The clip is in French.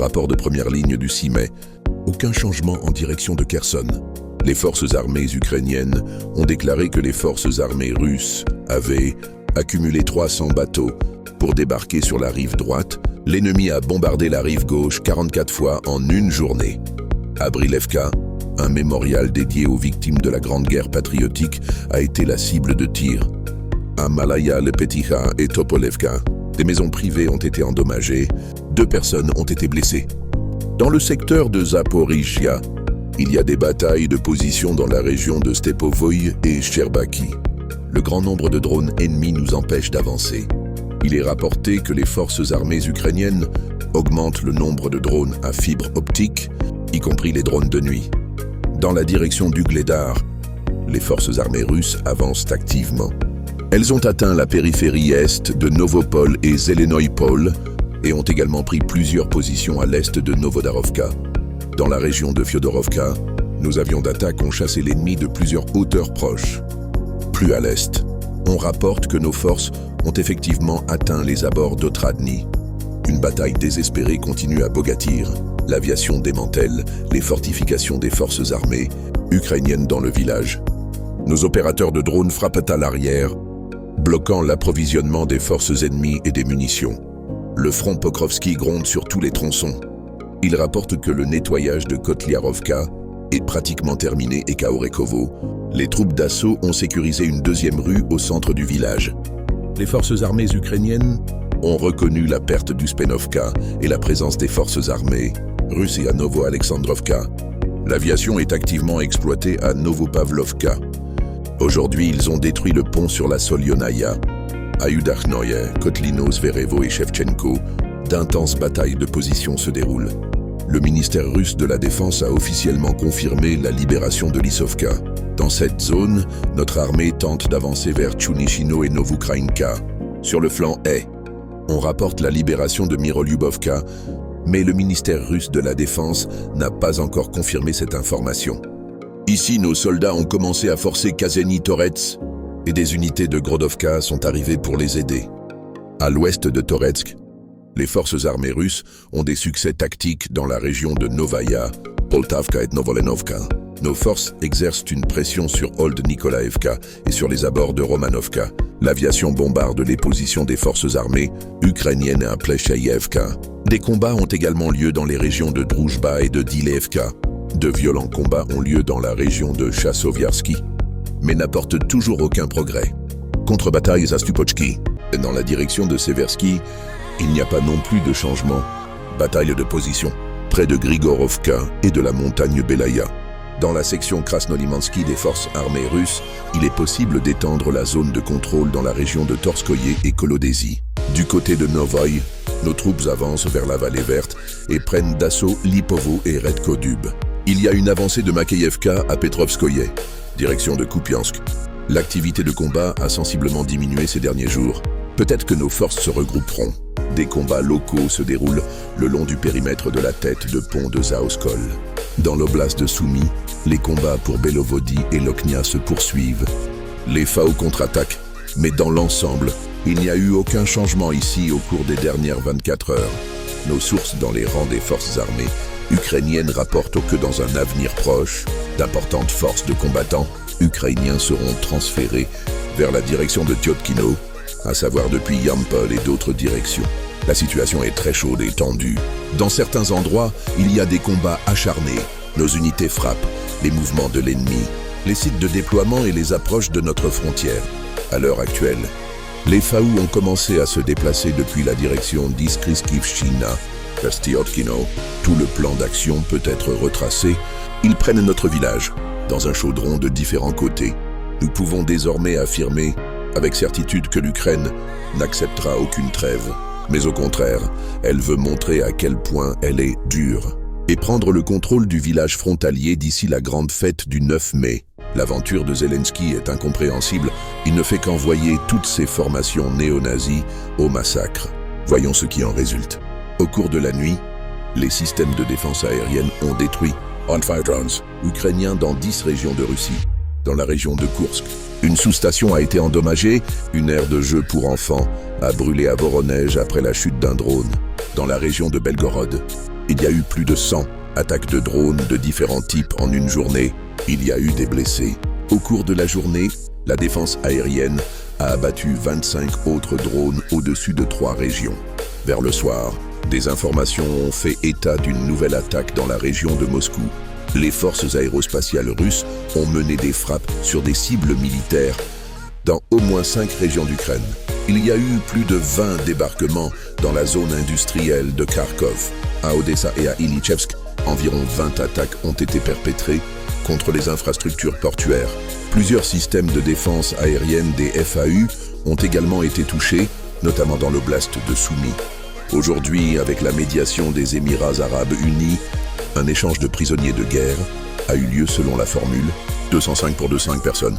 Rapport de première ligne du 6 mai. Aucun changement en direction de Kherson. Les forces armées ukrainiennes ont déclaré que les forces armées russes avaient accumulé 300 bateaux pour débarquer sur la rive droite. L'ennemi a bombardé la rive gauche 44 fois en une journée. À Brilevka, un mémorial dédié aux victimes de la Grande Guerre patriotique a été la cible de tirs. À Malaya, Lepetiha et Topolevka, des maisons privées ont été endommagées, 2 personnes ont été blessées. Dans le secteur de Zaporizhia, il y a des batailles de position dans la région de Stepovoï et Sherbaki. Le grand nombre de drones ennemis nous empêche d'avancer. Il est rapporté que les forces armées ukrainiennes augmentent le nombre de drones à fibre optique, y compris les drones de nuit. Dans la direction du Gledar, les forces armées russes avancent activement. Elles ont atteint la périphérie est de Novopol et Zelenoïpol et ont également pris plusieurs positions à l'est de Novodarovka. Dans la région de Fyodorovka, nos avions d'attaque ont chassé l'ennemi de plusieurs hauteurs proches. Plus à l'est, on rapporte que nos forces ont effectivement atteint les abords d'Otradny. Une bataille désespérée continue à Bogatyr. L'aviation démantèle les fortifications des forces armées ukrainiennes dans le village. Nos opérateurs de drones frappent à l'arrière, bloquant l'approvisionnement des forces ennemies et des munitions. Le front Pokrovski gronde sur tous les tronçons. Il rapporte que le nettoyage de Kotliarovka est pratiquement terminé et qu'à Orekovo, les troupes d'assaut ont sécurisé une deuxième rue au centre du village. Les forces armées ukrainiennes ont reconnu la perte d'Uspenovka et la présence des forces armées russes à Novo-Alexandrovka. L'aviation est activement exploitée à Novopavlovka. Aujourd'hui, ils ont détruit le pont sur la Solyonaya. À Udakhnoye, Kotlino, Zverevo et Shevchenko, d'intenses batailles de position se déroulent. Le ministère russe de la Défense a officiellement confirmé la libération de Lissovka. Dans cette zone, notre armée tente d'avancer vers Tchounichino et Novukraïnka. Sur le flanc est, on rapporte la libération de Mirolyubovka, mais le ministère russe de la Défense n'a pas encore confirmé cette information. Ici, nos soldats ont commencé à forcer Kazeni-Toretsk et des unités de Grodovka sont arrivées pour les aider. À l'ouest de Toretsk, les forces armées russes ont des succès tactiques dans la région de Novaya, Poltavka et Novolenovka. Nos forces exercent une pression sur Old Nikolaevka et sur les abords de Romanovka. L'aviation bombarde les positions des forces armées ukrainiennes à Pleshaïevka. Des combats ont également lieu dans les régions de Droujba et de Dilevka. De violents combats ont lieu dans la région de Chassoviarsky, mais n'apportent toujours aucun progrès. Contre-batailles à Stupochki. Dans la direction de Seversky, il n'y a pas non plus de changement. Bataille de position, près de Grigorovka et de la montagne Belaya. Dans la section Krasnolimansky des forces armées russes, il est possible d'étendre la zone de contrôle dans la région de Torskoye et Kolodésy. Du côté de Novoï, nos troupes avancent vers la vallée verte et prennent d'assaut Lipovo et Redkodub. Il y a une avancée de Makeyevka à Petrovskoye, direction de Kupiansk. L'activité de combat a sensiblement diminué ces derniers jours. Peut-être que nos forces se regrouperont. Des combats locaux se déroulent le long du périmètre de la tête de pont de Zaoskol. Dans l'oblast de Soumy, les combats pour Belovodi et Loknia se poursuivent. Les FAO contre-attaquent, mais dans l'ensemble, il n'y a eu aucun changement ici au cours des dernières 24 heures. Nos sources dans les rangs des forces armées ukrainiennes rapportent que dans un avenir proche, d'importantes forces de combattants ukrainiens seront transférées vers la direction de Tyotkino, à savoir depuis Yampol et d'autres directions. La situation est très chaude et tendue. Dans certains endroits, il y a des combats acharnés. Nos unités frappent les mouvements de l'ennemi, les sites de déploiement et les approches de notre frontière. À l'heure actuelle, les FAO ont commencé à se déplacer depuis la direction d'Iskriskivchina vers Styotkino. Tout le plan d'action peut être retracé. Ils prennent notre village, dans un chaudron de différents côtés. Nous pouvons désormais affirmer avec certitude que l'Ukraine n'acceptera aucune trêve, mais au contraire, elle veut montrer à quel point elle est dure et prendre le contrôle du village frontalier d'ici la grande fête du 9 mai. L'aventure de Zelensky est incompréhensible, il ne fait qu'envoyer toutes ses formations néo-nazies au massacre. Voyons ce qui en résulte. Au cours de la nuit, les systèmes de défense aérienne ont détruit on-fire drones ukrainiens dans 10 régions de Russie. Dans la région de Koursk, une sous-station a été endommagée, une aire de jeu pour enfants a brûlé à Voronezh après la chute d'un drone. Dans la région de Belgorod, Il y a eu plus de 100 attaques de drones de différents types en une journée. Il y a eu des blessés. Au cours de la journée, la défense aérienne a abattu 25 autres drones au-dessus de 3 régions. Vers le soir, des informations ont fait état d'une nouvelle attaque dans la région de Moscou. Les forces aérospatiales russes ont mené des frappes sur des cibles militaires dans au moins 5 régions d'Ukraine. Il y a eu plus de 20 débarquements dans la zone industrielle de Kharkov. À Odessa et à Ilitchevsk, environ 20 attaques ont été perpétrées contre les infrastructures portuaires. Plusieurs systèmes de défense aérienne des FAU ont également été touchés, notamment dans l'oblast de Soumy. Aujourd'hui, avec la médiation des Émirats arabes unis, un échange de prisonniers de guerre a eu lieu selon la formule 205 pour 205 personnes.